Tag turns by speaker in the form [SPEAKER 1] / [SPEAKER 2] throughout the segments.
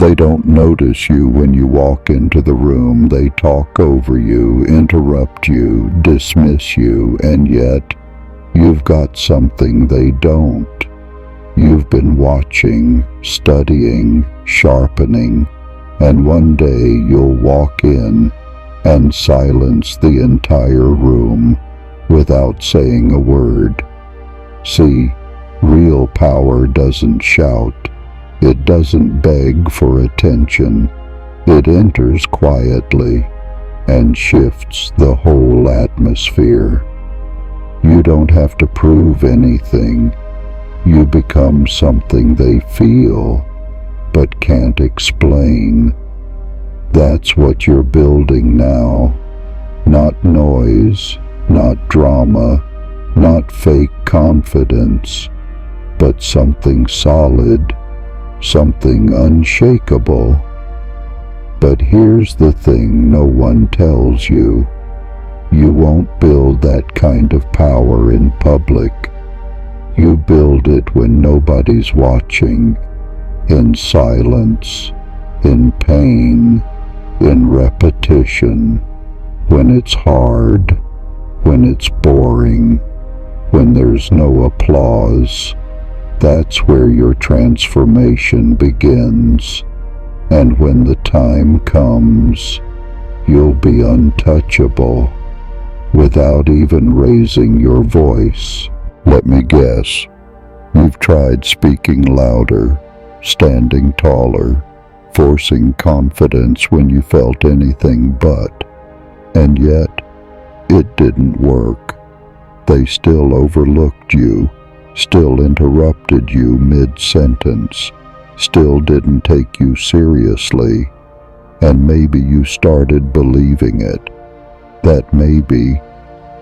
[SPEAKER 1] They don't notice you when you walk into the room. They talk over you, interrupt you, dismiss you, and yet you've got something they don't. You've been watching, studying, sharpening, and one day you'll walk in and silence the entire room without saying a word. See, real power doesn't shout. It doesn't beg for attention. It enters quietly and shifts the whole atmosphere. You don't have to prove anything. You become something they feel, but can't explain. That's what you're building now. Not noise, not drama, not fake confidence, but something solid, something unshakable. But here's the thing no one tells you. You won't build that kind of power in public. You build it when nobody's watching, in silence, in pain, in repetition, when it's hard, when it's boring, when there's no applause. That's where your transformation begins. And when the time comes, you'll be untouchable, without even raising your voice. Let me guess, you've tried speaking louder, standing taller, forcing confidence when you felt anything but, and yet it didn't work. They still overlooked you, still interrupted you mid-sentence, still didn't take you seriously, and maybe you started believing it, that maybe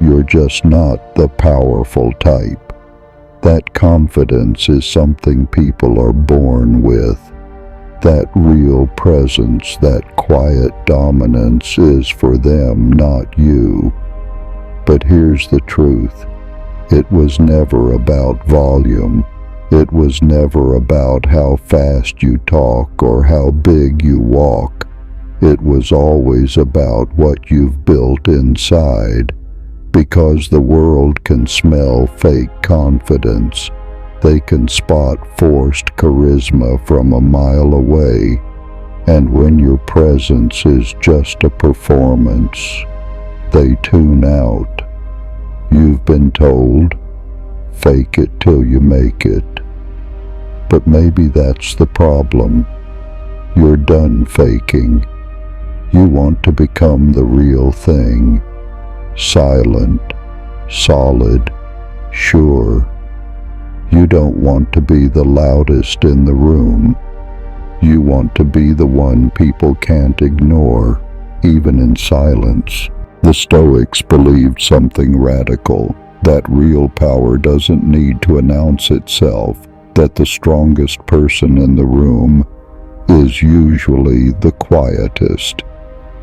[SPEAKER 1] you're just not the powerful type. That confidence is something people are born with. That real presence, that quiet dominance is for them, not you. But here's the truth. It was never about volume. It was never about how fast you talk or how big you walk. It was always about what you've built inside. Because the world can smell fake confidence. They can spot forced charisma from a mile away. And when your presence is just a performance, they tune out. You've been told, fake it till you make it. But maybe that's the problem. You're done faking. You want to become the real thing. Silent, solid, sure. You don't want to be the loudest in the room. You want to be the one people can't ignore, even in silence. The Stoics believed something radical, that real power doesn't need to announce itself, that the strongest person in the room is usually the quietest,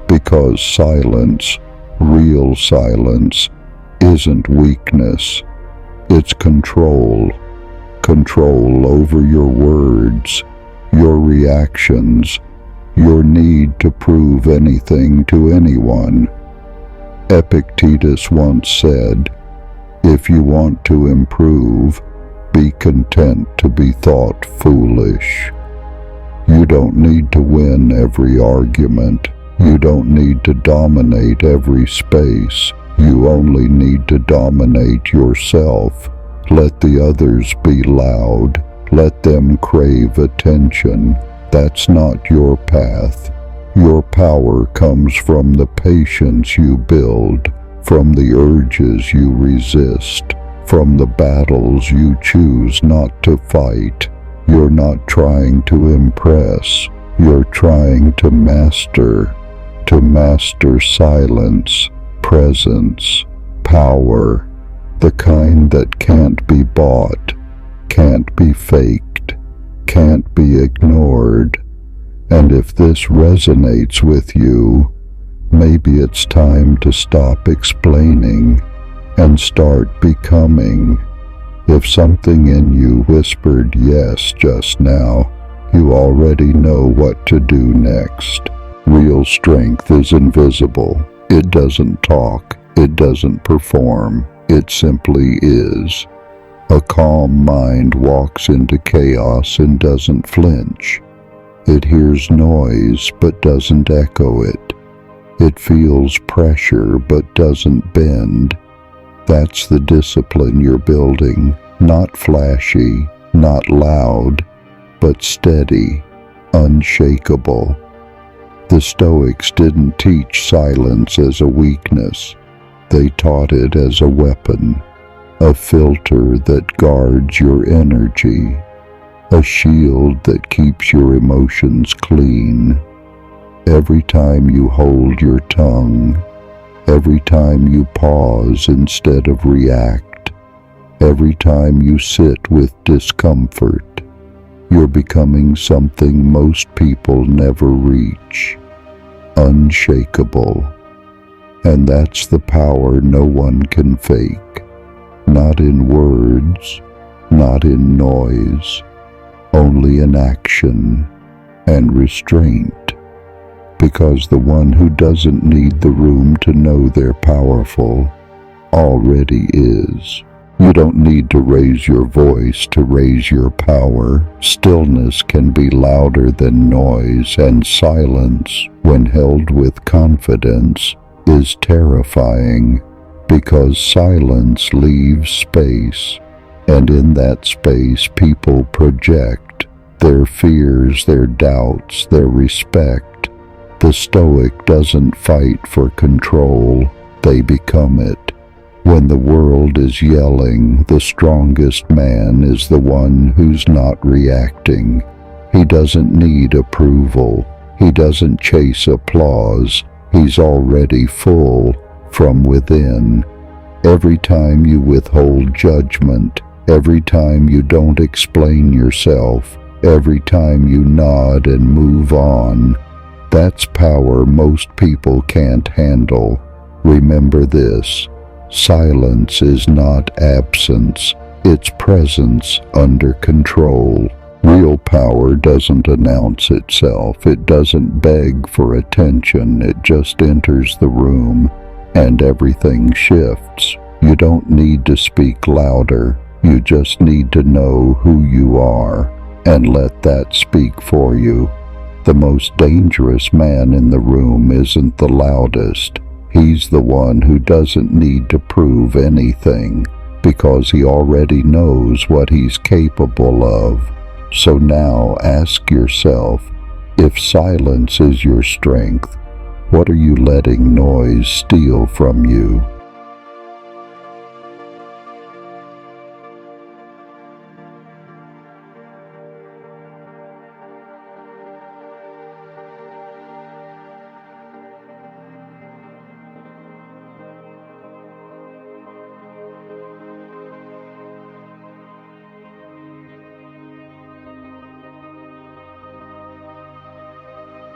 [SPEAKER 1] because silence, real silence, isn't weakness, it's control. Control over your words, your reactions, your need to prove anything to anyone. Epictetus once said, "If you want to improve, be content to be thought foolish." You don't need to win every argument. You don't need to dominate every space. You only need to dominate yourself. Let the others be loud. Let them crave attention. That's not your path. Your power comes from the patience you build, from the urges you resist, from the battles you choose not to fight. You're not trying to impress. You're trying to master silence, presence, power, the kind that can't be bought, can't be faked, can't be ignored. And if this resonates with you, maybe it's time to stop explaining and start becoming. If something in you whispered yes just now, You already know what to do next. Real strength is invisible. It doesn't talk. It doesn't perform. It simply is. A calm mind walks into chaos and doesn't flinch. It hears noise but doesn't echo it. It feels pressure but doesn't bend. That's the discipline you're building. Not flashy, not loud, but steady, unshakable. The Stoics didn't teach silence as a weakness. They taught it as a weapon, a filter that guards your energy, a shield that keeps your emotions clean. Every time you hold your tongue, every time you pause instead of react, every time you sit with discomfort, you're becoming something most people never reach, unshakable. And that's the power no one can fake, not in words, not in noise, only in action and restraint. Because the one who doesn't need the room to know they're powerful already is. You don't need to raise your voice to raise your power. Stillness can be louder than noise, and silence, when held with confidence, is terrifying, because silence leaves space, and in that space people project their fears, their doubts, their respect. The Stoic doesn't fight for control, they become it. When the world is yelling, the strongest man is the one who's not reacting. He doesn't need approval. He doesn't chase applause. He's already full from within. Every time you withhold judgment, every time you don't explain yourself, every time you nod and move on, that's power most people can't handle. Remember this. Silence is not absence, it's presence under control. Real power doesn't announce itself, it doesn't beg for attention, it just enters the room and everything shifts. You don't need to speak louder, you just need to know who you are and let that speak for you. The most dangerous man in the room isn't the loudest. He's the one who doesn't need to prove anything because he already knows what he's capable of. So now ask yourself, if silence is your strength, what are you letting noise steal from you?